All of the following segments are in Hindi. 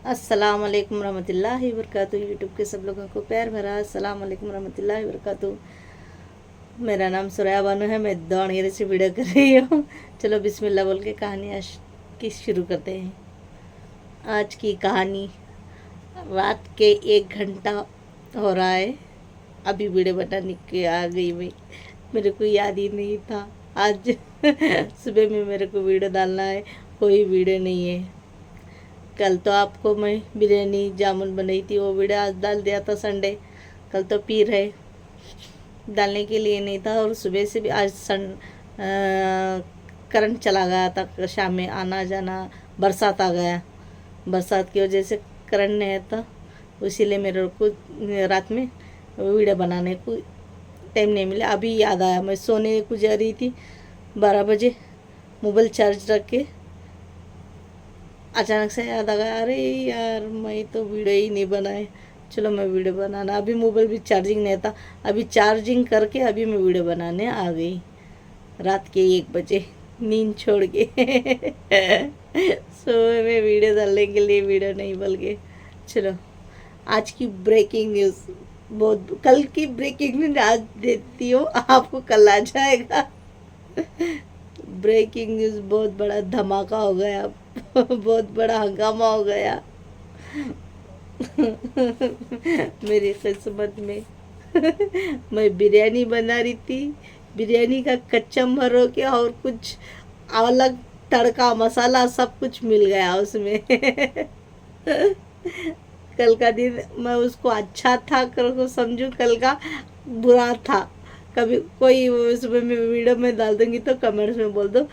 अस्सलाम वालेकुम रहमतुल्लाहि वबरकातुहू। यूट्यूब के सब लोगों को प्यार भरा अस्सलाम वालेकुम रहमतुल्लाहि वबरकातुहू। मेरा नाम सुरैया बानो है, मैं दावणगेरे से वीडियो कर रही हूँ। चलो बिस्मिल्लाह बोल के कहानी आज की शुरू करते हैं। आज की कहानी रात के 1 घंटा हो रहा है, अभी वीडियो बनाने के आ गई मैं। मेरे को याद ही नहीं था आज सुबह में मेरे को वीडियो डालना है, कोई वीडियो नहीं है। कल तो आपको मैं बिरयानी जामुन बनाई थी, वो वीडियो आज डाल दिया था संडे। कल तो पीर है, डालने के लिए नहीं था। और सुबह से भी आज करंट चला गया था, शाम में आना जाना, बरसात आ गया। बरसात की वजह से करंट नहीं था, इसीलिए मेरे को रात में वीडियो बनाने को टाइम नहीं मिला। अभी याद आया, मैं सोने को जा रही थी 12 बजे, मोबाइल चार्ज रख के अचानक से याद आ गया, अरे यार मैं तो वीडियो ही नहीं बनाए। चलो मैं वीडियो बनाना, अभी मोबाइल भी चार्जिंग नहीं था, अभी चार्जिंग करके अभी मैं वीडियो बनाने आ गई। रात के 1 बजे नींद छोड़ के सुबह में वीडियो डालने के लिए वीडियो नहीं बल गए। चलो आज की ब्रेकिंग न्यूज़, बहुत कल की ब्रेकिंग न्यूज़ आज देती हूँ, आपको कल आ जाएगा। ब्रेकिंग न्यूज़, बहुत बड़ा धमाका हो गया, बहुत बड़ा हंगामा हो गया मेरी किस्मत में। मैं बिरयानी बना रही थी, बिरयानी का कच्चा मरो के और कुछ अलग तड़का मसाला सब कुछ मिल गया उसमें। कल का दिन मैं उसको अच्छा था कर को समझूं, कल का बुरा था। कभी कोई सुबह में वीडियो में डाल दूंगी तो कमेंट्स में बोल दो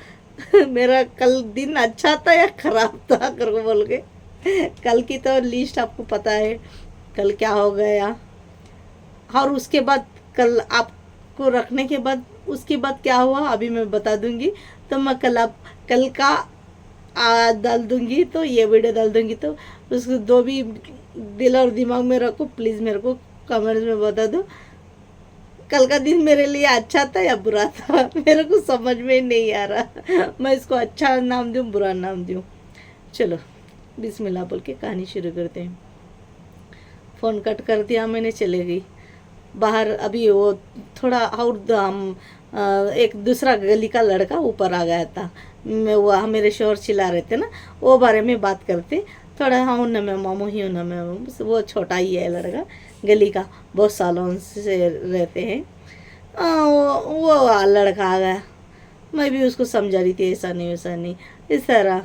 मेरा कल दिन अच्छा था या खराब था कर को बोल के। कल की तो लिस्ट आपको पता है कल क्या हो गया। और उसके बाद कल आपको रखने के बाद उसके बाद क्या हुआ अभी मैं बता दूंगी। तो मैं कल का डाल दूंगी, तो ये वीडियो डाल दूंगी, तो उसको दो भी दिल और दिमाग में रखो प्लीज़, मेरे को कमेंट्स में बता दो कल का दिन मेरे लिए अच्छा था या बुरा था। मेरे को समझ में नहीं आ रहा, मैं इसको अच्छा नाम दूँ बुरा नाम दूँ। चलो बिस्मिल्लाह बोल के कहानी शुरू करते हैं। फ़ोन कट कर दिया मैंने, चले गई बाहर। अभी वो थोड़ा और एक दूसरा गली का लड़का ऊपर आ गया था। मैं वहाँ मेरे शोर चिल्ला रहे थे ना, वो बारे में बात करते थोड़ा। हाँ न मैं मामू ही हूँ न मैं, वो छोटा ही है लड़का, गली का, बहुत सालों से रहते हैं। वो लड़का आ गया, मैं भी उसको समझा रही थी ऐसा नहीं वैसा नहीं इस तरह।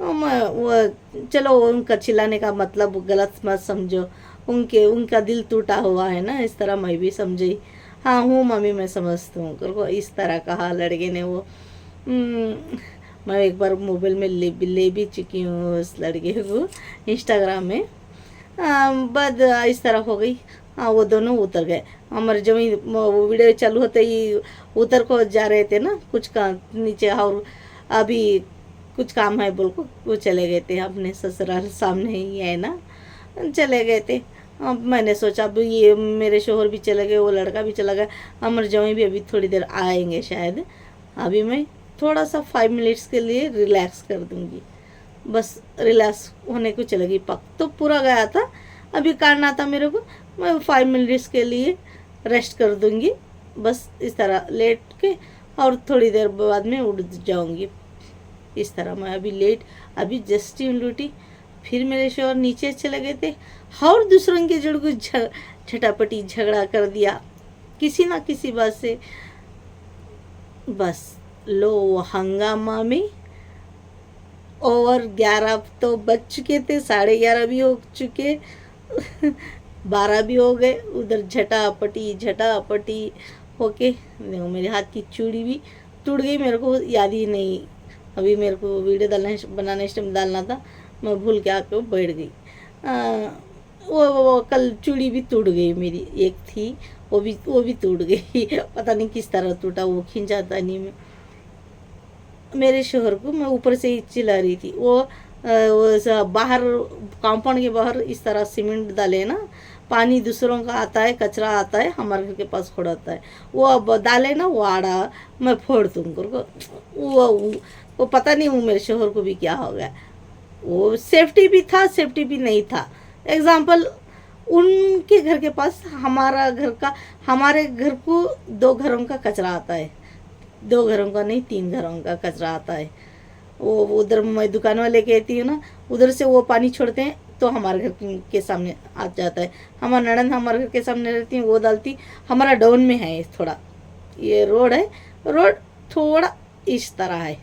मैं वो चलो उनका चिल्लाने का मतलब गलत मत समझो, उनका दिल टूटा हुआ है ना, इस तरह मैं भी समझी। हाँ हूँ मम्मी मैं समझती हूँ को इस तरह कहा लड़के ने। वो मैं एक बार मोबाइल में ले भी चुकी हूँ उस लड़के को इंस्टाग्राम में। बाद इस तरह हो गई। हाँ वो दोनों उतर गए, हमारे जो वो वीडियो चालू होते ही उतर को जा रहे थे ना कुछ का नीचे, और अभी कुछ काम है बोल को वो चले गए थे अपने ससुराल, सामने ही है ना, चले गए थे। अब मैंने सोचा अब ये मेरे शोहर भी चले गए, वो लड़का भी चला गया, हमारे जवाई भी अभी थोड़ी देर आएंगे शायद। अभी मैं थोड़ा सा 5 मिनट्स के लिए रिलैक्स कर दूंगी, बस रिलैक्स होने को चलेगी। पक तो पूरा गया था, अभी करना था मेरे को, मैं 5 मिनट्स के लिए रेस्ट कर दूंगी, बस इस तरह लेट के, और थोड़ी देर बाद में उठ जाऊंगी। इस तरह मैं अभी लेट, अभी जस्ट लूटी। फिर मेरे शोहर नीचे चले गए थे और दूसरों के जड़ को झटापटी झगड़ा कर दिया किसी ना किसी बात से। बस लो हंगामा में ओवर 11 तो बज चुके थे, 11:30 भी हो चुके 12 भी हो गए। उधर झटापटी होके देखो मेरे हाथ की चूड़ी भी टूट गई, मेरे को याद ही नहीं। अभी मेरे को वीडियो बनाने टाइम डालना था, मैं भूल के आके बैठ गई। वो कल चूड़ी भी टूट गई मेरी, एक थी वो भी टूट गई। पता नहीं किस तरह टूटा, वो खींचाता नहीं। मैं मेरे शोहर को मैं ऊपर से ही चिल्ला रही थी। वो बाहर कंपाउंड के बाहर इस तरह सीमेंट डाले ना, पानी दूसरों का आता है, कचरा आता है, हमारे घर के पास फोड़ता है। वो अब डाले ना, वो आड़ा मैं फोड़ दूँगा। वो पता नहीं वो मेरे शोहर को भी क्या हो गया। वो सेफ्टी भी था, सेफ्टी भी नहीं था। एग्जाम्पल, उनके घर के पास हमारे घर को 2 घरों का कचरा आता है, 2 घरों का नहीं 3 घरों का कचरा आता है। वो उधर मैं दुकान वाले कहती हूँ ना, उधर से वो पानी छोड़ते हैं तो हमारे घर के सामने आ जाता है। हमारा ननद हमारे घर के सामने रहती है, वो डालती। हमारा डाउन में है थोड़ा, ये रोड है, रोड थोड़ा इस तरह है,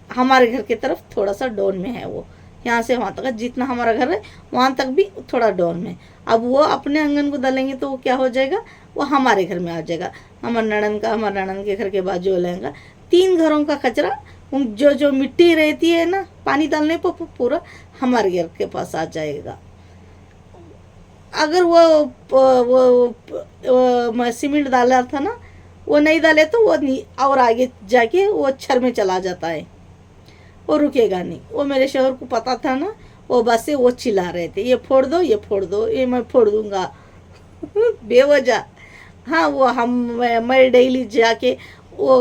हमारे घर की तरफ थोड़ा सा डाउन में है। वो यहाँ से वहाँ तक जितना हमारा घर है वहाँ तक भी थोड़ा डाउन में। अब वो अपने आंगन को डालेंगे तो वो क्या हो जाएगा, वो हमारे घर में आ जाएगा। हमारे ननद के घर के बाजू वाले का 3 घरों का कचरा, जो मिट्टी रहती है ना पानी डालने पर पूरा हमारे घर के पास आ जाएगा। अगर वो सीमेंट डाला था ना, वो नहीं डाले तो वो और आगे जाके वो छर में चला जाता है, वो रुकेगा नहीं। वो मेरे शोहर को पता था ना, वो बस से वो चिल्ला रहे थे, ये फोड़ दो, ये फोड़ दो, ये मैं फोड़ दूंगा बेवजह। हाँ, मैं डेली जाके वो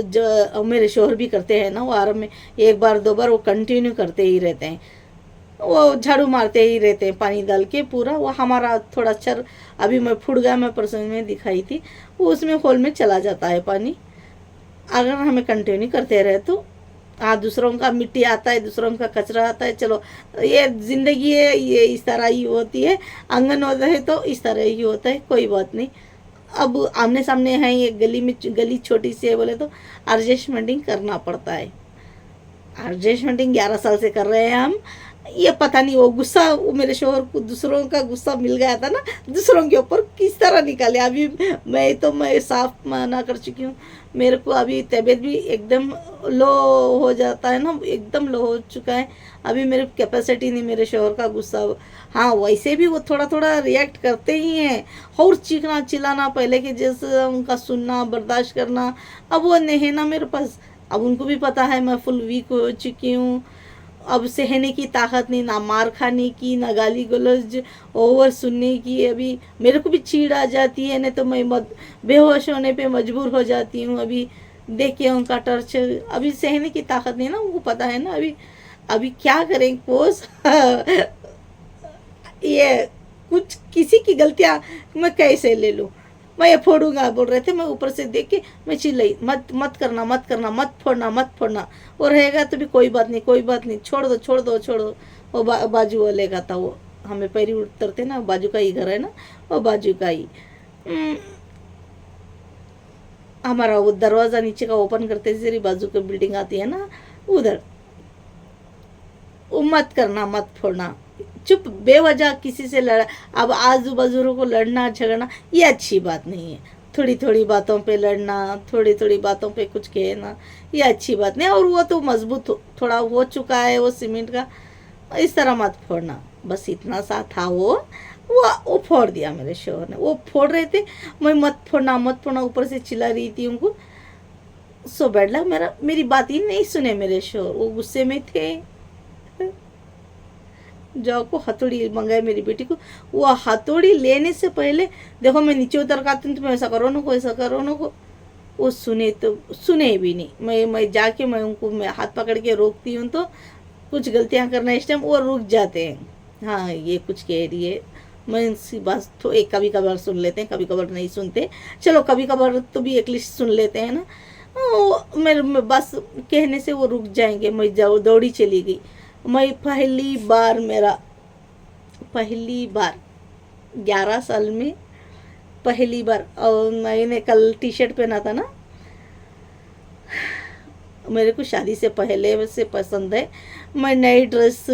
जो मेरे शोहर भी करते हैं ना, वो आराम में 1 बार 2 बार वो कंटिन्यू करते ही रहते हैं, वो झाड़ू मारते ही रहते हैं पानी डाल के पूरा। वो हमारा थोड़ा चर अभी मैं फुट गया, मैं परसों में दिखाई थी, वो उसमें होल में चला जाता है पानी। अगर हमें कंटिन्यू करते रहे तो हाँ, दूसरों का मिट्टी आता है, दूसरों का कचरा आता है, चलो ये ज़िंदगी है, ये इस तरह ही होती है। आंगन होता है तो इस तरह ही होता है, कोई बात नहीं। अब आमने सामने हैं, ये गली छोटी सी है बोले तो एडजस्टमेंटिंग करना पड़ता है। एडजस्टमेंटिंग 11 साल से कर रहे हैं हम। ये पता नहीं वो गुस्सा, वो मेरे शोहर को दूसरों का गुस्सा मिल गया था ना, दूसरों के ऊपर किस तरह निकाले। अभी मैं साफ मना कर चुकी हूँ। मेरे को अभी तबीयत भी एकदम लो हो जाता है ना, एकदम लो हो चुका है। अभी मेरी कैपेसिटी नहीं मेरे शोहर का गुस्सा। हाँ, वैसे भी वो थोड़ा थोड़ा रिएक्ट करते ही हैं, और चीखना चिल्लाना पहले के जैसे उनका सुनना बर्दाश्त करना अब वो नहीं है ना मेरे पास। अब उनको भी पता है मैं फुल वीक हो चुकी हूँ, अब सहने की ताकत नहीं, ना मार खाने की, ना गाली गलौज ओवर सुनने की। अभी मेरे को भी चीड़ आ जाती है, नहीं तो मैं बेहोश होने पे मजबूर हो जाती हूँ। अभी देख के उनका टर्चर, अभी सहने की ताकत नहीं ना, उनको पता है ना। अभी क्या करें कोस ये कुछ किसी की गलतियाँ मैं कैसे ले लूँ। मैं ये फोड़ूंगा बोल रहे थे, मैं ऊपर से देख के मैं चिल्लाई, मत करना, मत फोड़ना। वो रहेगा तो भी कोई बात नहीं, छोड़ दो। वो बाजू वाले का था, वो हमें पैरी उतरते ना, बाजू का ही घर है ना, वो बाजू का ही हमारा वो दरवाज़ा नीचे का ओपन करते जरी बाजू की बिल्डिंग आती है ना, उधर वो मत करना, मत फोड़ना। चुप बेवजह किसी से लड़ा, अब आजू बाजू को लड़ना झगड़ना ये अच्छी बात नहीं है। थोड़ी थोड़ी बातों पे लड़ना, थोड़ी थोड़ी बातों पे कुछ कहना, ये अच्छी बात नहीं। और वो तो मजबूत थोड़ा हो चुका है वो सीमेंट का, इस तरह मत फोड़ना। बस इतना सा था। वो फोड़ दिया मेरे शोहर ने। वो फोड़ रहे थे, मैं मत फोड़ना ऊपर से चिल्ला रही थी उनको। सो बैड लक, मेरी बात ही नहीं सुने मेरे शोहर, वो गुस्से में थे। जाओ को हथौड़ी मंगाए मेरी बेटी को, वो हथौड़ी लेने से पहले देखो मैं नीचे उतर कर आती हूँ, तुम ऐसा करो ना को, ऐसा करो ना को। वो सुने भी नहीं। मैं जाके मैं हाथ पकड़ के रोकती हूँ तो कुछ गलतियाँ करना इस टाइम वो रुक जाते हैं। हाँ, ये कुछ कह रही है, मैं इनसी बात तो एक कभी कभार सुन लेते हैं, कभी कभार नहीं सुनते। चलो कभी कभार तो भी एटलीस्ट सुन लेते हैं ना। मेरे बस कहने से वो रुक जाएंगे। मैं दौड़ी चली गई। मैं पहली बार 11 साल में पहली बार, और मैंने कल टी शर्ट पहना था ना, मेरे को शादी से पहले से पसंद है। मैं नई ड्रेस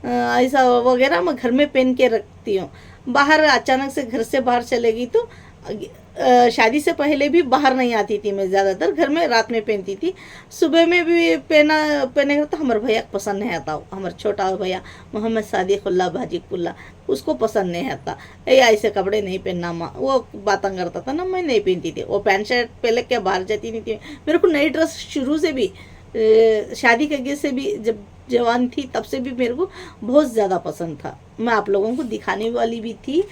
ऐसा वगैरह मैं घर में पहन के रखती हूँ। बाहर अचानक से घर से बाहर चलेगी तो शादी से पहले भी बाहर नहीं आती थी मैं, ज़्यादातर घर में रात में पहनती थी। सुबह में भी पहने तो हमारे भैया को पसंद नहीं आता। हमारा छोटा भैया मोहम्मद सादिकुल्ला भाजीकुल्ला, उसको पसंद नहीं आता। ऐसे कपड़े नहीं पहनना माँ, वो बातें करता था ना, मैं नहीं पहनती थी। वो पैंट शर्ट पहले क्या बाहर जाती नहीं थी। मेरे को नई ड्रेस शुरू से भी शादी के से भी, जब जवान थी तब से भी मेरे को बहुत ज़्यादा पसंद था। मैं आप लोगों को दिखाने वाली भी थी।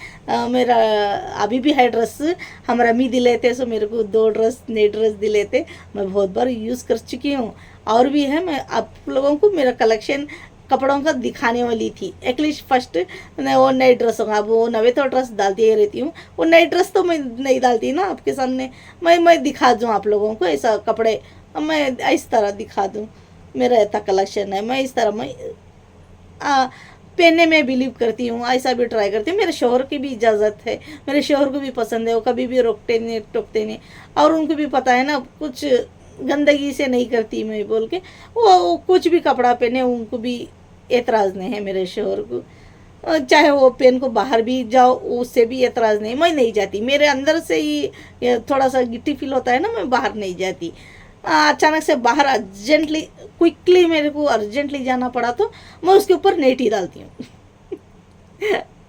मेरा अभी भी है ड्रेस, हमारा अम्मी दिले थे, सो मेरे को 2 नई ड्रेस दिले थे। मैं बहुत बार यूज़ कर चुकी हूँ, और भी है। मैं आप लोगों को मेरा कलेक्शन कपड़ों का दिखाने वाली थी। एटलीस्ट फर्स्ट वो नई ड्रेस होगा, अब वो नवे तो ड्रेस डालती ही रहती हूँ, वो नई ड्रेस तो मैं नहीं डालती ना आपके सामने। मैं दिखा दूँ आप लोगों को ऐसा कपड़े, मैं इस तरह दिखा दूँ, मेरा ऐसा कलेक्शन है। मैं इस तरह मैं पहनने में बिलीव करती हूँ, ऐसा भी ट्राई करती हूँ। मेरे शोहर की भी इजाज़त है, मेरे शोहर को भी पसंद है, वो कभी भी रोकते नहीं टोकते नहीं, और उनको भी पता है ना कुछ गंदगी से नहीं करती मैं बोल के, वो कुछ भी कपड़ा पहने उनको भी एतराज़ नहीं है मेरे शोहर को। चाहे वो पेन को बाहर भी जाओ उससे भी एतराज़ नहीं, मैं नहीं जाती, मेरे अंदर से ही थोड़ा सा गिट्टी फील होता है ना, मैं बाहर नहीं जाती। अचानक से बाहर अर्जेंटली क्विकली मेरे को अर्जेंटली जाना पड़ा तो मैं उसके ऊपर नेट ही डालती हूँ।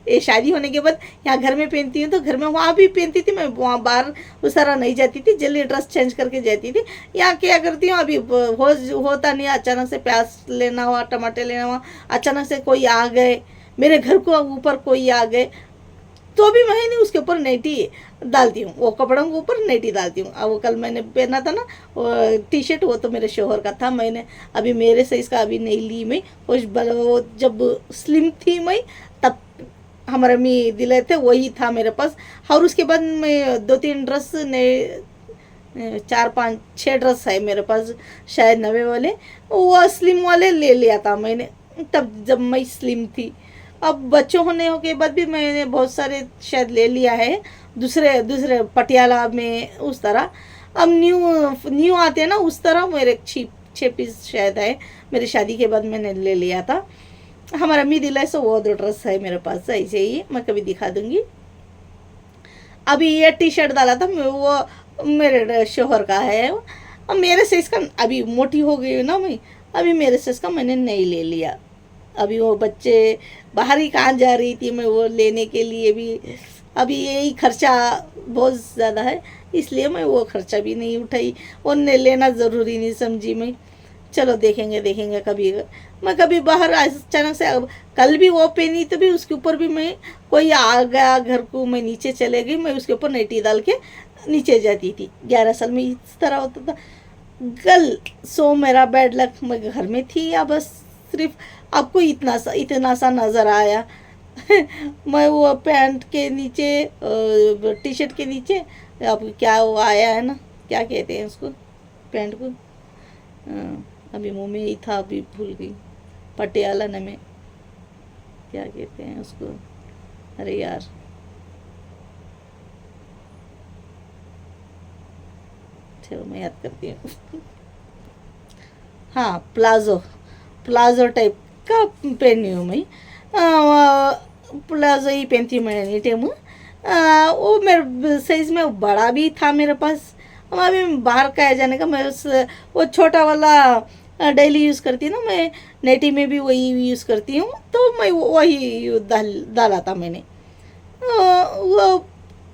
ये शादी होने के बाद यहाँ घर में पहनती हूँ, तो घर में वहाँ भी पहनती थी मैं, वहाँ बाहर उस तरह नहीं जाती थी, जल्दी ड्रेस चेंज करके जाती थी। यहाँ क्या करती हूँ अभी होता नहीं, अचानक से प्याज लेना हुआ, टमाटर लेना हुआ, अचानक से कोई आ गए मेरे घर को ऊपर, कोई आ गए तो भी मैं नहीं उसके ऊपर नेटी डालती हूँ, वो कपड़ों के ऊपर नेटी डालती हूँ। अब वो कल मैंने पहना था ना वो टी शर्ट, वो तो मेरे शोहर का था, मैंने अभी मेरे साइज़ का अभी नहीं ली मैं, वो जब स्लिम थी मैं तब हमारे अम्मी दिलाए थे, वही था मेरे पास। और उसके बाद मैं 2-3 ड्रेस ने 4-5-6 ड्रेस है मेरे पास, शायद नवे वाले, वो स्लिम वाले ले लिया था मैंने तब जब मैं स्लिम थी। अब बच्चों होने के बाद भी मैंने बहुत सारे शायद ले लिया है, दूसरे दूसरे पटियाला में उस तरह। अब न्यू आते हैं ना उस तरह, मेरे 6 पीस शायद है, मेरी शादी के बाद मैंने ले लिया था। हमारा अम्मी दिलाए सो वो 2 ड्रेस है मेरे पास, ऐसे ही मैं कभी दिखा दूंगी। अभी ये टी शर्ट डाला था वो मेरे शोहर का है, अब मेरे साइज़ का अभी मोटी हो गई ना मैं, अभी मेरे साइज़ का मैंने नहीं ले लिया। अभी वो बच्चे बाहर ही कहाँ जा रही थी मैं वो लेने के लिए भी, अभी यही खर्चा बहुत ज़्यादा है, इसलिए मैं वो खर्चा भी नहीं उठाई, उन्हें लेना ज़रूरी नहीं समझी मैं। चलो देखेंगे कभी, मैं कभी बाहर अचानक से, अब कल भी वो पहनी तो भी उसके ऊपर भी मैं, कोई आ गया घर को, मैं नीचे चले गई, मैं उसके ऊपर नेटी डाल के नीचे जाती थी। 11 साल में इस तरह होता था। कल सो मेरा बैड लक, मैं घर में थी या बस सिर्फ आपको इतना सा नज़र आया। मैं वो पैंट के नीचे टी शर्ट के नीचे अब क्या वो आया है ना, क्या कहते हैं उसको, पैंट को, अभी मुंह में ही था, अभी भूल गई, पटियाला न में क्या कहते हैं उसको, अरे यार चलो मैं याद करती हूँ। हाँ, प्लाजो टाइप का पहनी हूँ मैं, प्लाजो ही पहनती हूँ मैं एनी टाइम। वो मेरे साइज़ में बड़ा भी था मेरे पास, अभी बाहर का है जाने का, मैं वो छोटा वाला डेली यूज़ करती हूँ ना, मैं नेटी में भी वही यूज़ करती हूँ, तो मैं वही डाला था मैंने। वो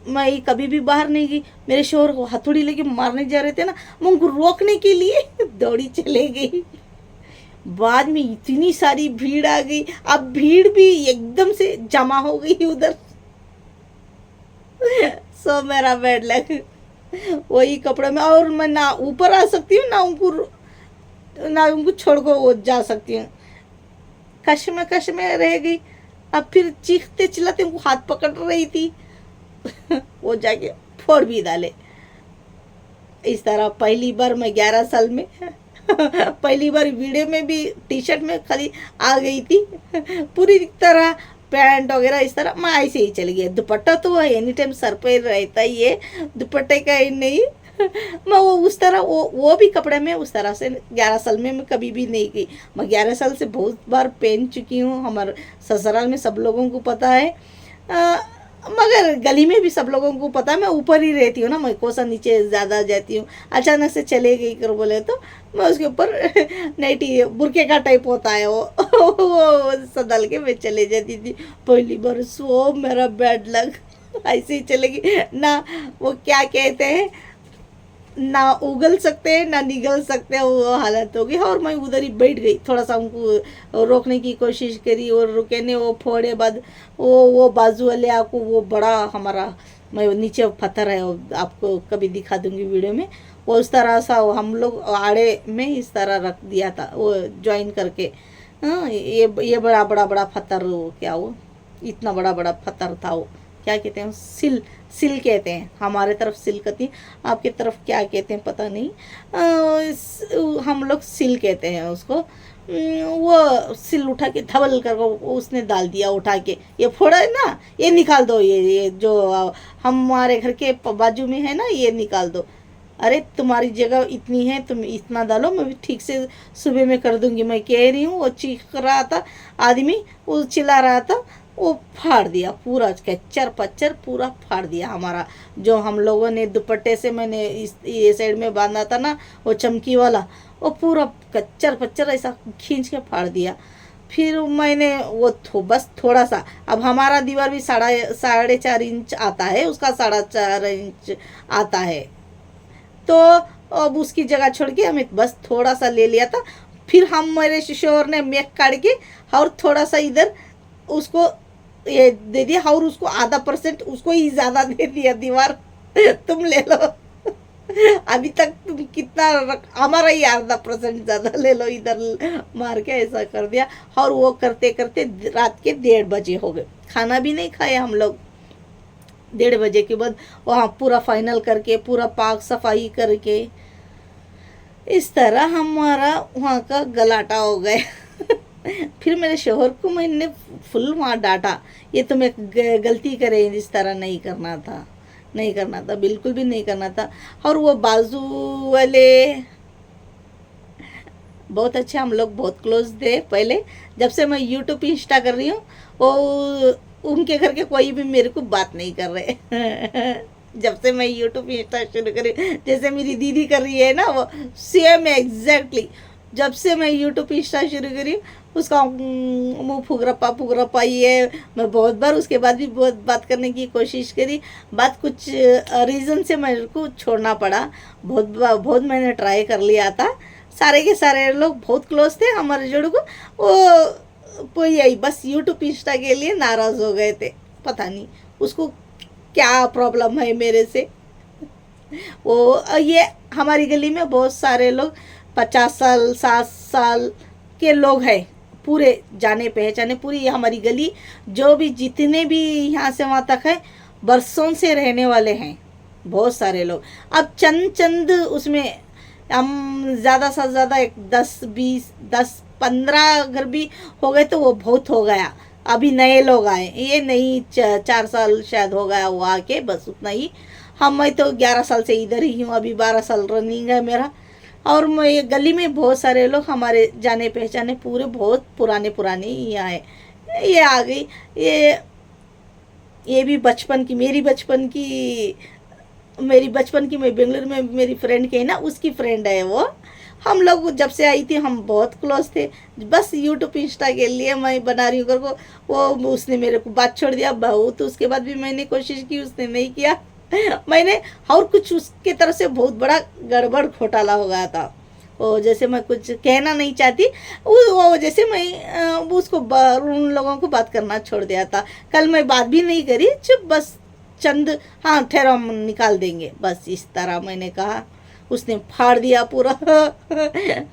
मैं कभी भी बाहर नहीं गई, मेरे शोहर को हथौड़ी लेके मारने जा रहे थे ना, मैं उनको रोकने के लिए दौड़ी चले गई। बाद में इतनी सारी भीड़ आ गई, अब भीड़ भी एकदम से जमा हो गई उधर। सो मेरा बैड लक वही कपड़े में, और मैं ना ऊपर आ सकती हूँ ना उनको छोड़ को वो जा सकती हूँ, कश में रह गई। अब फिर चीखते चिल्लाते उनको हाथ पकड़ रही थी। वो जाके फोड़ भी डाले। इस तरह पहली बार मैं 11 साल में पहली बार वीडियो में भी टी शर्ट में खाली आ गई थी, पूरी तरह पैंट वगैरह इस तरह मैं ऐसे ही चली गई। दुपट्टा तो एनी टाइम सर पे रहता ही है, दुपट्टे का ही नहीं। मैं वो उस तरह वो भी कपड़े में उस तरह से 11 साल में मैं कभी भी नहीं गई। मैं 11 साल से बहुत बार पहन चुकी हूँ, हमारे ससुराल में सब लोगों को पता है, मगर गली में भी सब लोगों को पता है। मैं ऊपर ही रहती हूँ ना, मैं कोसा नीचे ज़्यादा जाती हूँ, अचानक से चले गई कर बोले तो मैं उसके ऊपर नाइटी बुरके का टाइप होता है वो सदल के मैं चले जाती थी। पहली बार सो मेरा बैड लक, ऐसे ही चलेगी ना, वो क्या कहते हैं, ना उगल सकते हैं ना निगल सकते हैं, वो हालत होगी। और मैं उधर ही बैठ गई, थोड़ा सा उनको रोकने की कोशिश करी और रुके नहीं। वो फोड़े बाद वो बाजू वाले आपको वो बड़ा हमारा, मैं नीचे पत्थर है, आपको कभी दिखा दूंगी वीडियो में, वो उस तरह सा हम लोग आड़े में इस तरह रख दिया था वो ज्वाइन करके, हाँ, ये बड़ा बड़ा बड़ा पत्थर, वो क्या वो इतना बड़ा बड़ा पत्थर था, वो क्या कहते हैं, सिल, सिल कहते हैं, हमारे तरफ सिल कहती हैं, आपके तरफ क्या कहते हैं पता नहीं। हम लोग सिल कहते हैं उसको। वो सिल उठा के धबल कर उसने डाल दिया उठा के, ये फोड़ा है ना, ये निकाल दो, ये जो हमारे घर के बाजू में है ना, ये निकाल दो। अरे तुम्हारी जगह इतनी है, तुम इतना डालो, मैं भी ठीक से सुबह में कर दूंगी, मैं कह रही हूँ। वो चीख रहा था आदमी, वो चिल्ला रहा था, वो फाड़ दिया पूरा, कच्चर पच्चर पूरा फाड़ दिया हमारा। जो हम लोगों ने दुपट्टे से मैंने इस ये साइड में बांधा था ना, वो चमकी वाला, वो पूरा कच्चर पच्चर ऐसा खींच के फाड़ दिया। फिर मैंने वो बस थोड़ा सा, अब हमारा दीवार भी 4.5 इंच आता है, उसका 4.5 इंच आता है, तो अब उसकी जगह छोड़ के हमें बस थोड़ा सा ले लिया था। फिर हम मेरे शोर ने मेक काट के और थोड़ा सा इधर उसको ये दे दिया, और उसको ½ % उसको ही ज़्यादा दे दिया दीवार तुम ले लो अभी तक तुम कितना हमारा ही ½ % ज़्यादा ले लो इधर मार के, ऐसा कर दिया। और वो करते करते रात के 1:30 बजे हो गए, खाना भी नहीं खाए हम लोग। 1:30 बजे के बाद वहाँ पूरा फाइनल करके, पूरा पाक सफाई करके, इस तरह हमारा वहाँ का गलाटा हो गए फिर मेरे शोहर को मैंने फुल वहाँ डांटा, ये तुम्हें गलती करे, इस तरह नहीं करना था, नहीं करना था, बिल्कुल भी नहीं करना था। और वो बाजू वाले बहुत अच्छे, हम लोग बहुत क्लोज थे पहले। जब से मैं यूट्यूब इंस्टा कर रही हूँ, वो उनके घर के कोई भी मेरे को बात नहीं कर रहे जब से मैं यूट्यूब इंस्टा शुरू करी, जैसे मेरी दीदी कर रही है ना, वो सेम एग्जैक्टली। जब से मैं यूट्यूब इंस्टा शुरू करी, उसका मुँह फुगरप्पा ये, मैं बहुत बार उसके बाद भी बहुत बात करने की कोशिश करी, बात कुछ रीज़न से मेरे को छोड़ना पड़ा। बहुत मैंने ट्राई कर लिया था। सारे के सारे लोग बहुत क्लोज थे हमारे जोड़ को, वो यही बस यूट्यूब इंस्टा के लिए नाराज़ हो गए थे, पता नहीं उसको क्या प्रॉब्लम है मेरे से। वो ये हमारी गली में बहुत सारे लोग 50 साल 60 साल के लोग हैं, पूरे जाने पहचाने, पूरी हमारी गली जो भी जितने भी यहाँ से वहाँ तक है, बरसों से रहने वाले हैं बहुत सारे लोग। अब चंद उसमें हम ज़्यादा से ज़्यादा 10-15 घर भी हो गए तो वो बहुत हो गया। अभी नए लोग आए, ये नहीं 4 साल शायद हो गया वो आके, बस उतना ही। मैं तो 11 साल से इधर ही हूँ, अभी 12 साल रनिंग है मेरा। और मैं ये गली में बहुत सारे लोग हमारे जाने पहचाने पूरे बहुत पुराने ही आए। ये आ गई, ये भी बचपन की, मेरी बचपन की मैं बेंगलुरु में मेरी फ्रेंड के ना, उसकी फ्रेंड है वो। हम लोग जब से आई थी हम बहुत क्लोज थे, बस यूट्यूब इंस्टा के लिए मैं बना रही हूँ कर को, वो उसने मेरे को बात छोड़ दिया बहुत। तो उसके बाद भी मैंने कोशिश की, उसने नहीं किया मैंने, और कुछ उसके तरफ से बहुत बड़ा गड़बड़ घोटाला हो गया था। वो जैसे मैं कुछ कहना नहीं चाहती, वो जैसे मैं उसको उन लोगों को बात करना छोड़ दिया था। कल मैं बात भी नहीं करी, चुप बस चंद, हाँ ठहरो हम निकाल देंगे, बस इस तरह मैंने कहा। उसने फाड़ दिया पूरा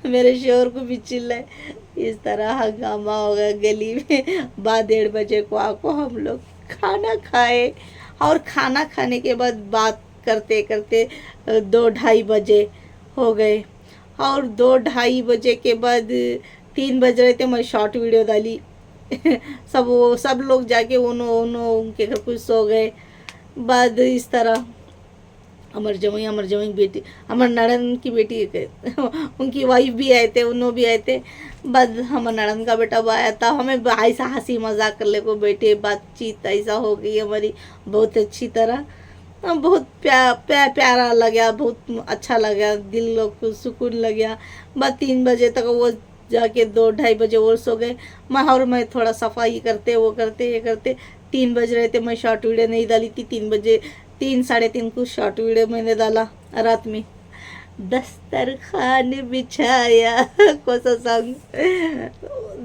मेरे शोहर को भी चिल्लाए, इस तरह हंगामा हो गया गली में। बाद 1:30 बजे को आको हम लोग खाना खाए, और खाना खाने के बाद बात करते करते 2-2:30 बजे हो गए। और 2-2:30 बजे के बाद 3 बज रहे थे, मैं शॉर्ट वीडियो डाली सब लोग जाके उनके घर कुछ सो गए। बाद इस तरह अमर जवई बेटी, अमर नड़न की बेटी उनकी वाइफ भी आए थे, उन्होंने भी आए थे। बाद हमारे नड़न का बेटा आया था, हमें ऐसा हंसी मजाक कर ले को बैठे, बातचीत ऐसा हो गई हमारी बहुत अच्छी तरह। बहुत प्यारा लगा, बहुत अच्छा लगा, दिल लोग को सुकून लगा। बाद 3 बजे तक वो जाके 2-2:30 बजे वो सो गए। मैं थोड़ा सफाई करते वो करते ये करते 3 बज रहे थे। मैं शॉर्ट वीडियो नहीं डाली थी, 3 बजे 3-3:30 को शॉर्ट वीडियो मैंने डाला रात में। दस्तरखान बिछाया कौन सा सॉन्ग,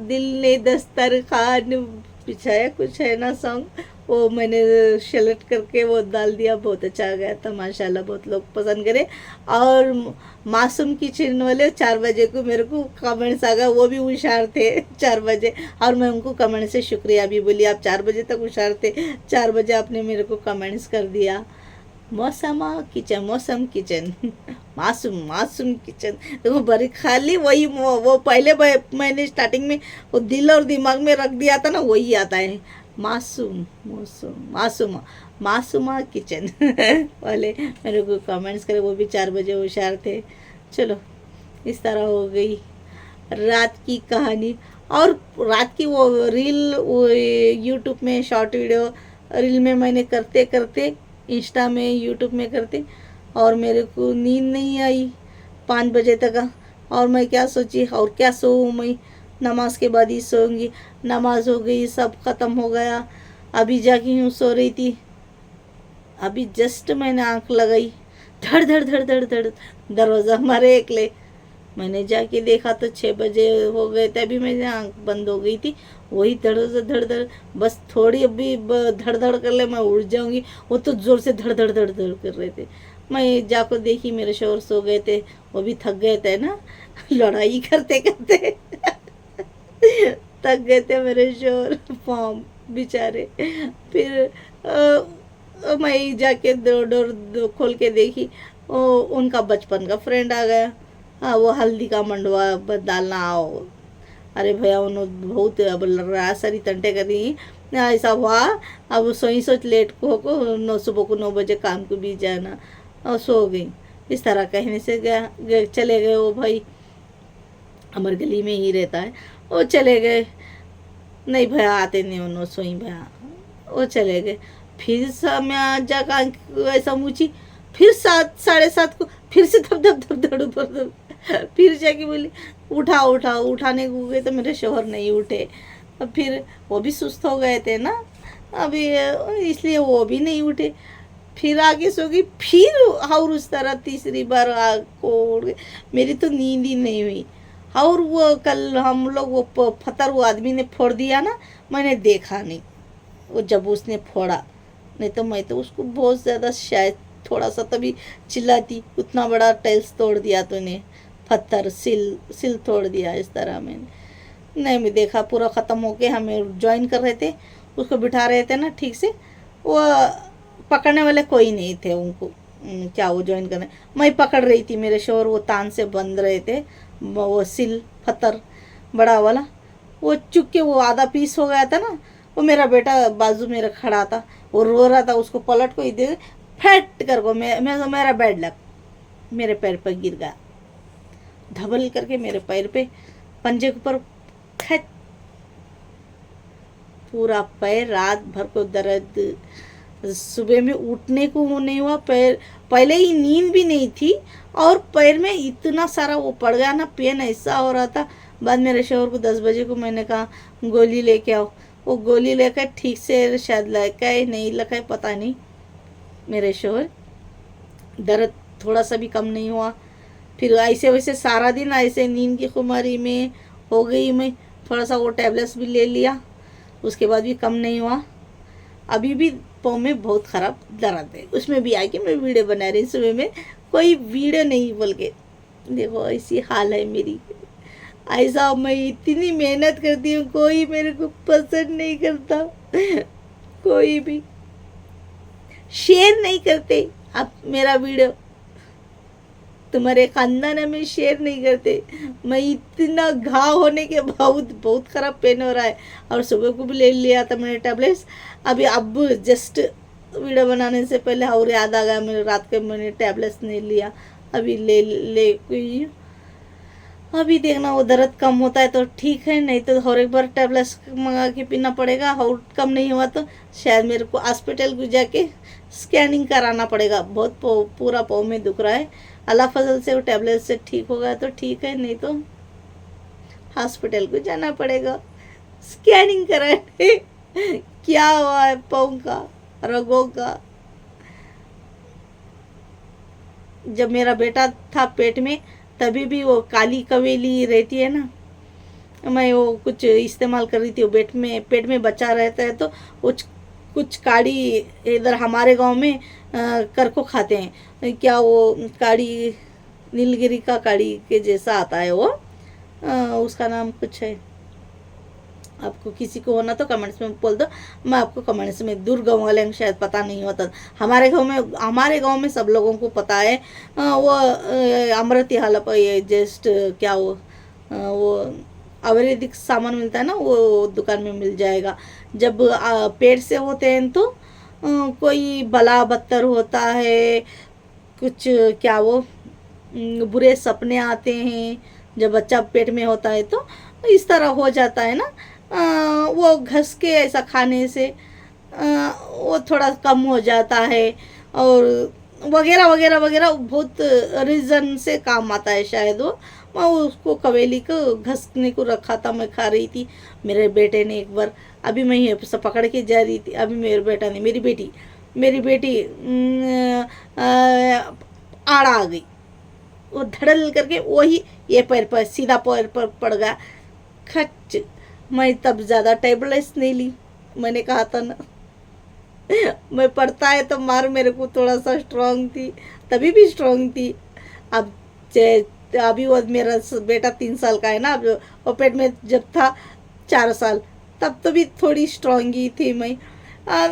दिल ने दस्तरखान बिछाया कुछ है ना सॉन्ग, वो मैंने सेलेक्ट करके वो डाल दिया, बहुत अच्छा आ गया था माशाल्लाह, बहुत लोग पसंद करे। और मासूम किचन वाले 4 बजे को मेरे को कमेंट्स आ गया, वो भी होशियार थे 4 बजे, और मैं उनको कमेंट से शुक्रिया भी बोली, आप 4 बजे तक होशियार थे, 4 बजे आपने मेरे को कमेंट्स कर दिया। मौसमा किचन, मौसम किचन मासूम मासूम किचन, देखो बड़ी खाली वही वो पहले मैंने स्टार्टिंग में वो दिल और दिमाग में रख दिया था ना, वही आता है मासूम मौसम मासूमा मासूमा किचन वाले मेरे को कमेंट्स करे, वो भी 4 बजे होशियार थे। चलो इस तरह हो गई रात की कहानी। और रात की वो रील, वो यूट्यूब में शॉर्ट वीडियो रील में मैंने करते करते, इंस्टा में यूट्यूब में करते, और मेरे को नींद नहीं आई 5 बजे तक। और मैं क्या सोची, और क्या सोऊं मैं, नमाज के बाद ही सोऊंगी। नमाज हो गई, सब ख़त्म हो गया, अभी जाके यूँ सो रही थी, अभी जस्ट मैंने आंख लगाई, धड़ धड़ धड़ धड़ धड़ दरवाज़ा हमारे एकले। मैंने जाके देखा तो 6 बजे हो गए थे, अभी मेरी आंख बंद हो गई थी, वही धड़ धड़ धड़, बस थोड़ी अभी धड़ धड़ कर ले मैं उठ जाऊंगी, वो तो ज़ोर से धड़ धड़ धड़ धड़ कर रहे थे। मैं जाकर देखी, मेरे शोहर सो गए थे, वो भी थक गए थे ना लड़ाई करते करते थक गए थे मेरे शोहर पाँव बेचारे। फिर मैं जाके डोर खोल के देखी, उनका बचपन का फ्रेंड आ गया। हाँ, वो हल्दी का मंडवा डालना आओ। अरे भैया उन्होंने बहुत अब सारी तंटे करी, ऐसा हुआ अब सोई सोच लेट को 9 सुबह को 9 बजे काम को भी जाना, और सो गई। इस तरह कहने से चले गए वो भाई, हमारे गली में ही रहता है, वो चले गए। नहीं भैया आते नहीं, उन्होंने सोई भैया, वो चले गए। फिर मैं जाकर ऐसा मुझी, फिर 7 साढ़े 7 को फिर से धप धप धप धड़ धड़, फिर जाके बोली उठा उठा, उठाने को गए तो मेरे शोहर नहीं उठे। अब फिर वो भी सुस्त हो गए थे ना अभी, इसलिए वो भी नहीं उठे। फिर आगे सो गई, फिर और उस तरह तीसरी बार आग को उड़ गई, मेरी तो नींद ही नहीं हुई। और वो कल हम लोग वो पत्थर वो आदमी ने फोड़ दिया ना, मैंने देखा नहीं वो जब उसने फोड़ा, नहीं तो मैं तो उसको बहुत ज़्यादा शायद थोड़ा सा तभी चिल्लाती, उतना बड़ा टाइल्स तोड़ दिया तूने, पत्थर सिल तोड़ दिया, इस तरह मैंने नहीं। मैं देखा पूरा ख़त्म होके हमें ज्वाइन कर रहे थे, उसको बिठा रहे थे ना ठीक से, वो पकड़ने वाले कोई नहीं थे उनको, क्या वो ज्वाइन करने, मैं पकड़ रही थी, मेरे शोर वो तान से बंध रहे थे, वो सिल पत्थर बड़ा वाला, वो चुप के वो आधा पीस हो गया था ना। वो मेरा बेटा बाजू मेरा खड़ा था, वो रो रहा था, उसको पलट को ही दे फैट कर को मेरा बेड लग मेरे पैर पर गिर गया, धबल करके मेरे पैर पे पंजे के ऊपर खच, पूरा पैर रात भर को दर्द, सुबह में उठने को नहीं हुआ, पैर पहले ही नींद भी नहीं थी, और पैर में इतना सारा वो पड़ गया ना, पेन ऐसा हो रहा था। बाद मेरे शोहर को 10 बजे को मैंने कहा गोली लेके आओ, वो गोली लेकर ठीक से शायद लगाए नहीं लगाए पता नहीं, मेरे शोहर दर्द थोड़ा सा भी कम नहीं हुआ। फिर ऐसे वैसे सारा दिन ऐसे नींद की खुमारी में हो गई। मैं थोड़ा सा वो टैबलेट्स भी ले लिया, उसके बाद भी कम नहीं हुआ। अभी भी पाँव में बहुत ख़राब दर्द है, उसमें भी आके मैं वीडियो बना रही हूँ। सुबह में कोई वीडियो नहीं बोल के, देखो ऐसी हाल है मेरी। ऐसा मैं इतनी मेहनत करती हूँ, कोई मेरे को पसंद नहीं करता, कोई भी शेयर नहीं करते। आप मेरा वीडियो तुम्हारे खानदान में शेयर नहीं करते। मैं इतना घाव होने के बहुत ख़राब पेन हो रहा है, और सुबह को भी ले लिया था मैंने टैबलेट्स। अभी अब जस्ट वीडियो बनाने से पहले और याद आ गया मेरे, रात के मैंने टैबलेट्स नहीं लिया, अभी ले कोई। अभी देखना वो दर्द कम होता है तो ठीक है, नहीं तो और एक बार टैबलेट्स मंगा के पीना पड़ेगा। और कम नहीं हुआ तो शायद मेरे को हॉस्पिटल को जाके स्कैनिंग कराना पड़ेगा। बहुत पूरा पाँव में दुख रहा है। अल्लाह फजल से वो टैबलेट से ठीक होगा तो ठीक है, नहीं तो हॉस्पिटल को जाना पड़ेगा स्कैनिंग कराने क्या हुआ है पाँव का, रगों का। जब मेरा बेटा था पेट में तभी भी वो काली कवेली रहती है ना, मैं वो कुछ इस्तेमाल कर रही थी। वो पेट में बच्चा रहता है तो वो कुछ काड़ी इधर हमारे गांव में कर को खाते हैं, क्या वो काड़ी, नीलगिरी का काड़ी के जैसा आता है वो, उसका नाम कुछ है, आपको किसी को होना तो कमेंट्स में बोल दो, मैं आपको कमेंट्स में, दूर गाँव वाले शायद पता नहीं होता, हमारे गांव में सब लोगों को पता है। वो अमृति हालप, ये जस्ट क्या वो आयुर्वेदिक सामान मिलता है ना, वो दुकान में मिल जाएगा। जब पेट से होते हैं तो कोई बला बत्तर होता है, कुछ क्या वो बुरे सपने आते हैं, जब बच्चा पेट में होता है तो इस तरह हो जाता है ना, वो घस के ऐसा खाने से वो थोड़ा कम हो जाता है, और वगैरह वगैरह वगैरह बहुत रीज़न से काम आता है शायद वो। मैं उसको कवेली को घसने को रखा था, मैं खा रही थी, मेरे बेटे ने एक बार, अभी मैं ये सब पकड़ के जा रही थी, अभी मेरे बेटा ने, मेरी बेटी आड़ आ गई, वो धड़ल करके वही ये पैर पर सीधा पैर पर पड़ गया, खच। मैं तब ज़्यादा टेबलेट्स नहीं ली, मैंने कहा था ना मैं पढ़ता है तो मार, मेरे को थोड़ा सा स्ट्रांग थी, तभी भी स्ट्रांग थी। अब अभी वो मेरा बेटा 3 साल का है ना, अब वो पेट में जब था 4 साल, तब तो भी थोड़ी स्ट्रांग ही थी मैं।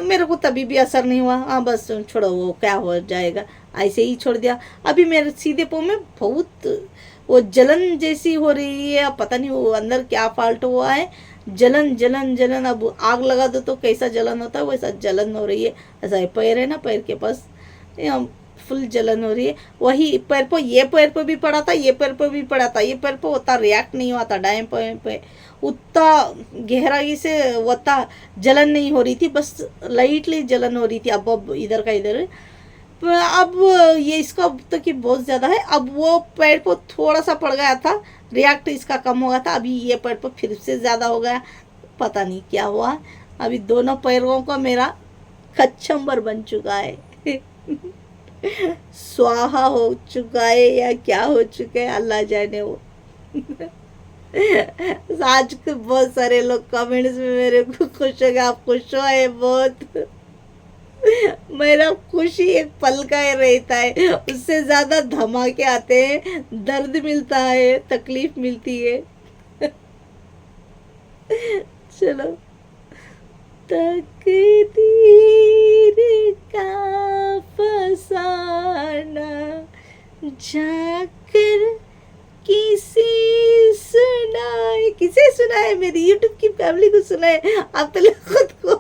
मेरे को तभी भी असर नहीं हुआ, हाँ बस छोड़ो, वो क्या हो जाएगा, ऐसे ही छोड़ दिया। अभी मेरे सीधे पाँव में बहुत वो जलन जैसी हो रही है, पता नहीं वो अंदर क्या फॉल्ट हुआ है, जलन जलन जलन। अब आग लगा दो तो कैसा जलन होता है वैसा जलन हो रही है, ऐसा पैर है ना, पैर के पास फुल जलन हो रही है। वही पैर पर, ये पैर पर भी पड़ा था, ये पैर पर भी पड़ा था, ये पैर पर उतना रिएक्ट नहीं हुआ था, डायम पैर पे उतना गहराई से उतना जलन नहीं हो रही थी, बस लाइटली जलन हो रही थी। अब इधर का इधर, अब ये इसका तो कि बहुत ज़्यादा है। अब वो पैर को थोड़ा सा पड़ गया था, रिएक्ट इसका कम हो गया था, अभी ये पैर पर फिर से ज़्यादा हो गया, पता नहीं क्या हुआ। अभी दोनों पैरों का मेरा कचंबर बन चुका है स्वाहा हो चुका है या क्या हो चुका है, अल्लाह जाने वो आज के बहुत सारे लोग कमेंट्स में मेरे को खुश हो गए, आप खुश हो है बहुत मेरा खुशी एक पल का ही रहता है, उससे ज्यादा धमाके आते हैं, दर्द मिलता है, तकलीफ मिलती है चलो, तकदीर का फसाना जाकर किसे सुनाए, मेरी यूट्यूब की फैमिली को सुनाए, आप तो लोग खुद को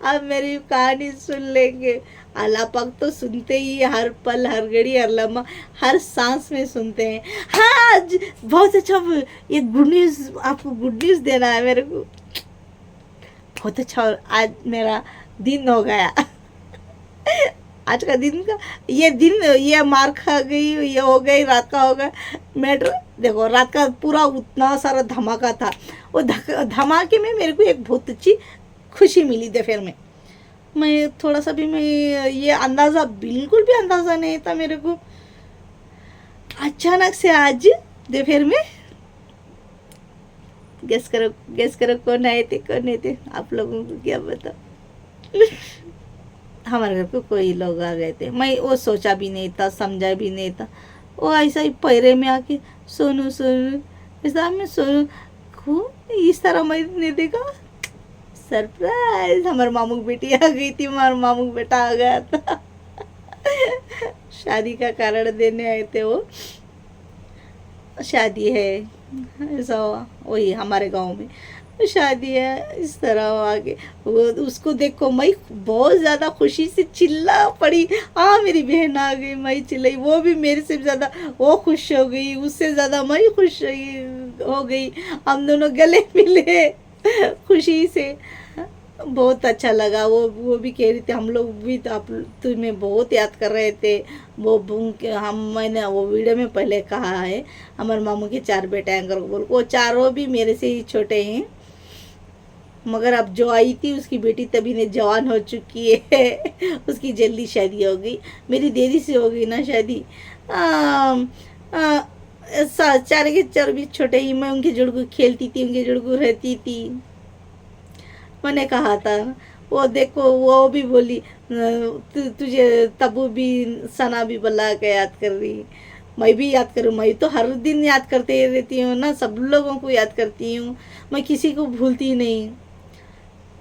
आप मेरी कहानी सुन लेंगे। अल्लाह पाक तो सुनते ही, हर पल, हर घड़ी, हर लम्हा, हर सांस में सुनते हैं। हाँ, आज बहुत अच्छा, ये गुड न्यूज़, आपको गुड न्यूज़ देना है मेरे को, बहुत अच्छा, आज मेरा दिन हो गया आज का दिन का ये मार खा गई, ये हो गई, रात का हो गया मैटर। देखो रात का पूरा उतना सारा धमाका था, वो धमाके में मेरे को एक बहुत अच्छी खुशी मिली दोपहर में। मैं थोड़ा सा भी, मैं ये अंदाज़ा, बिल्कुल भी अंदाज़ा नहीं था मेरे को, अचानक से आज दोपहर में, गेस करो कौन आए थे, आप लोगों को क्या पता हमारे घर पे कोई लोग आ गए थे, मैं वो सोचा भी नहीं था, समझा भी नहीं था, वो ऐसा ही पैरे में आके सोनू ऐसा मैं सोनू खूब इस तरह मैं नहीं देखा। सरप्राइज, हमारे मामू की बेटी आ गई थी, हमारा मामू का बेटा आ गया था शादी का कारण देने आए थे, वो शादी है ऐसा, वही हमारे गांव में शादी है, इस तरह आगे वो उसको देखो, मैं बहुत ज़्यादा खुशी से चिल्ला पड़ी, हाँ मेरी बहन आ गई, मैं चिल्लाई, वो भी मेरे से ज़्यादा वो खुश हो गई, उससे ज़्यादा मैं खुश हो गई, हम दोनों गले मिले खुशी से, बहुत अच्छा लगा। वो भी कह रही थी, हम लोग भी तो आप तुम्हें बहुत याद कर रहे थे, मैंने वो वीडियो में पहले कहा है, हमारे मामू के 4 बेटे हैं, अगर बोल, वो चारों भी मेरे से ही छोटे हैं, मगर अब जो आई थी उसकी बेटी तभी ने जवान हो चुकी है उसकी जल्दी शादी हो गई, मेरी देरी से हो गई ना शादी। 4 के 4 भी छोटे ही, मैं उनके जुड़गू खेलती थी, उनके जुड़गू रहती थी, मैंने कहा था वो देखो वो भी बोली तुझे तबू भी सना भी बल्ला के याद कर रही, मैं भी याद करूँ, मैं तो हर दिन याद करते रहती हूँ ना, सब लोगों को याद करती हूँ, मैं किसी को भूलती नहीं,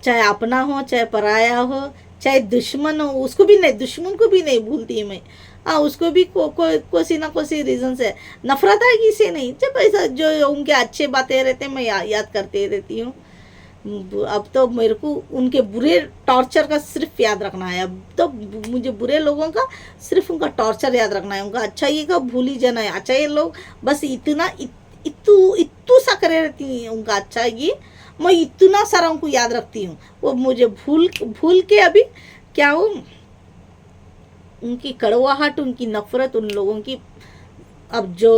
चाहे अपना हो चाहे पराया हो चाहे दुश्मन हो, उसको भी नहीं, दुश्मन को भी नहीं भूलती मैं। हाँ उसको भी कोसी ना कोसी रीज़न से नफरत है किसी नहीं, जब ऐसा जो उनके अच्छे बातें रहते हैं मैं याद करते रहती हूँ। अब तो मेरे को उनके बुरे टॉर्चर का सिर्फ याद रखना है, अब तो मुझे बुरे लोगों का सिर्फ उनका टॉर्चर याद रखना है, उनका अच्छाई का भूल ही जाना है। अच्छा ये लोग बस इतना इतू इतू सा करे रहती है उनका अच्छा ये, मैं इतना सारा उनको याद रखती हूँ, वो मुझे भूल भूल के अभी क्या हूँ, उनकी कड़वाहट उनकी नफरत उन लोगों की, अब जो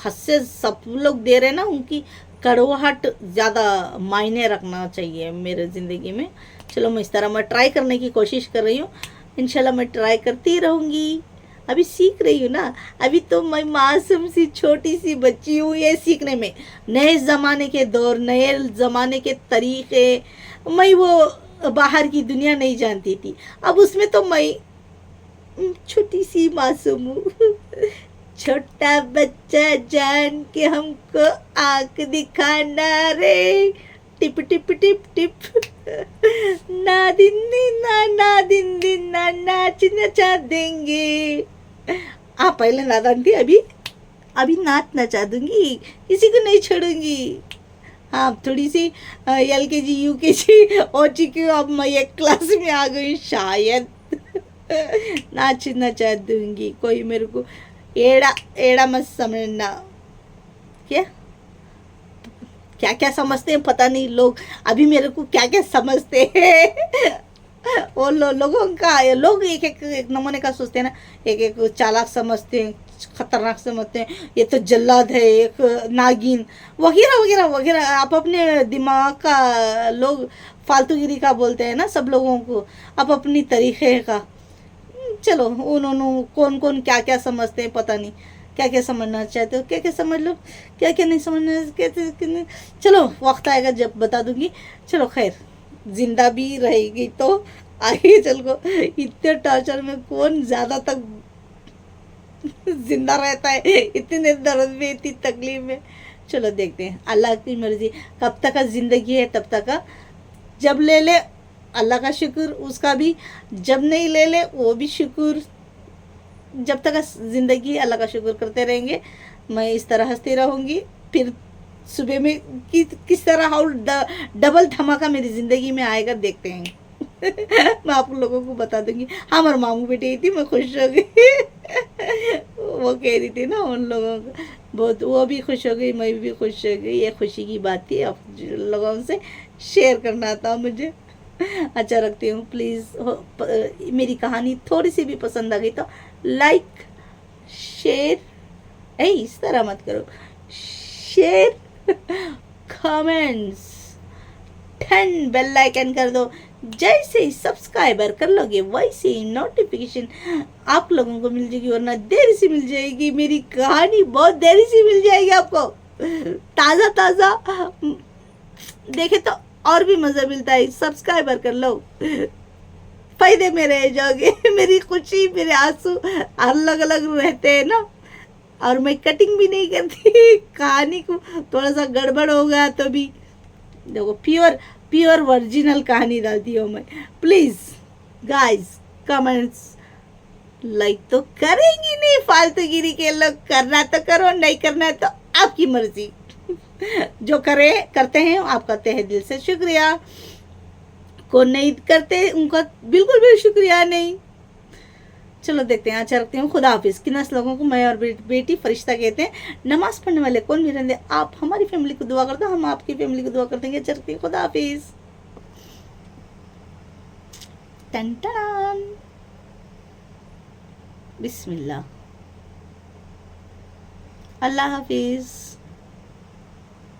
हद से सब लोग दे रहे हैं ना, उनकी कड़वाहट ज़्यादा मायने रखना चाहिए मेरे ज़िंदगी में। चलो मैं इस तरह मैं ट्राई करने की कोशिश कर रही हूँ, इंशाल्लाह मैं ट्राई करती रहूँगी। अभी सीख रही हूँ ना, अभी तो मैं मासूम सी छोटी सी बच्ची हूँ ये सीखने में, नए ज़माने के दौर नए ज़माने के तरीक़े, मैं वो बाहर की दुनिया नहीं जानती थी, अब उसमें तो मैं छोटी सी मासूम हूँ छोटा बच्चा जान के हमको आंख दिखाना रे, टिप टिप टिप टिप ना दिन दिन ना दिन दिन ना नाच नचा देंगे। हाँ पहले नादान थी, अभी अभी नाच नचा दूंगी, किसी को नहीं छोड़ूंगी। हाँ थोड़ी सी LKG UKG हो चुकी हूँ, अब मैं एक क्लास में आ गई शायद नाच नचा दूंगी, कोई मेरे को एड़ा एड़ा मत समझना। क्या क्या क्या समझते हैं पता नहीं लोग, अभी मेरे को क्या क्या समझते हैं वो लोगों का, लोग एक एक नमूने का सोचते हैं ना, एक एक चालाक समझते हैं, खतरनाक समझते हैं, ये तो जल्लाद है, एक नागिन वगैरह वगैरह वगैरह, आप अपने दिमाग का लोग फालतूगिरी का बोलते हैं ना सब लोगों को, आप अपनी तरीक़े का। चलो उन्होंने कौन कौन क्या क्या समझते हैं पता नहीं, क्या क्या समझना चाहते हो क्या क्या समझ लो, क्या क्या नहीं समझना क्या, चलो वक्त आएगा जब बता दूंगी। चलो खैर जिंदा भी रहेगी तो आगे चल को, इतने टॉर्चर में कौन ज़्यादा तक जिंदा रहता है, इतने दर्द में इतनी तकलीफ में। चलो देखते हैं अल्लाह की मर्जी, कब तक का ज़िंदगी है तब तक का, जब ले ले अल्लाह का शुक्र, उसका भी जब नहीं ले ले वो भी शुक्र, जब तक ज़िंदगी अल्लाह का शुक्र करते रहेंगे। मैं इस तरह हंसती रहूँगी, फिर सुबह में किस तरह हाउ डबल धमाका मेरी ज़िंदगी में आएगा देखते हैं मैं आप लोगों को बता दूंगी। हमारे मामू बेटी थी, मैं खुश हो गई वो कह रही थी ना उन लोगों को बहुत, वो भी खुश हो गई मैं भी खुश हो गई, ये खुशी की बात थी, आप लोगों से शेयर करना था मुझे। अच्छा रखती हूँ, प्लीज़ मेरी कहानी थोड़ी सी भी पसंद आ गई तो लाइक शेयर, इस तरह मत करो, शेयर कमेंट्स 10 बेल आइकन कर दो, जैसे ही सब्सक्राइबर कर लोगे वैसे ही नोटिफिकेशन आप लोगों को मिल जाएगी, वरना देरी से मिल जाएगी, मेरी कहानी बहुत देरी से मिल जाएगी आपको, ताज़ा ताज़ा देखे तो और भी मज़ा मिलता है, सब्सक्राइबर कर लो, फायदे में रह जाओगे मेरी खुशी मेरे आंसू अलग अलग रहते हैं ना, और मैं कटिंग भी नहीं करती कहानी को थोड़ा सा गड़बड़ हो गया तो भी देखो प्योर ओरिजिनल कहानी डालती हूँ मैं। प्लीज़ गाइस कमेंट्स लाइक तो करेंगी नहीं, फालतूगिरी के लोग, करना तो करो, नहीं करना तो आपकी मर्जी जो करते हैं आपका तहे दिल से शुक्रिया, कौन नहीं करते उनका बिल्कुल भी शुक्रिया नहीं। चलो देखते हैं, अच्छा रखते हैं, खुदा हाफिज़। किन लोगों को मैं और बेटी फरिश्ता कहते हैं, नमाज पढ़ने वाले कौन भी रहते, आप हमारी फैमिली को दुआ करते हो, हम आपकी फैमिली को दुआ करते हैं। अच्छा रखते हैं, खुदा हाफिज़। टन टन बिस्मिल्लाह, अल्लाह हाफिज़।